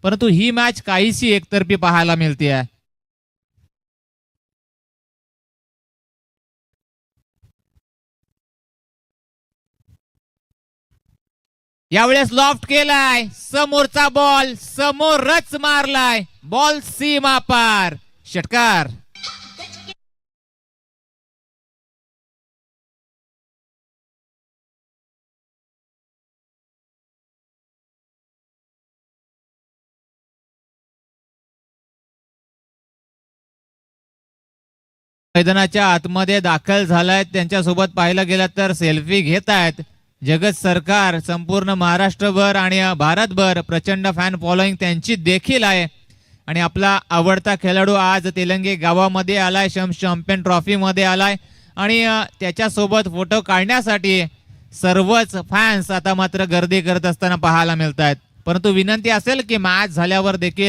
परंतु ही मॅच काहीशी एकतर्फी पाहायला मिळते आहे. यावेळेस लॉफ्ट केलाय, समोरचा बॉल समोरच मारलाय, बॉल सीमा पार, षटकार. मैदानाच्या आतमध्ये दाखल झालाय. त्यांच्यासोबत पाहिलं गेलं तर सेल्फी घेत आहेत. जगत सरकार संपूर्ण महाराष्ट्रभर आणि भारतभर प्रचंड फॅन फॉलोईंग त्यांची देखील आहे. आणि आपला आवडता खेळाडू आज तेलंगे गावामध्ये आलाय, चॅम्पियन ट्रॉफी मध्ये आलाय आणि त्याच्यासोबत फोटो काढण्यासाठी सर्वच फॅन्स आता मात्र गर्दी करत असताना पाहायला मिळत आहेत. परंतु विनंती असेल की मॅच झाल्यावर देखील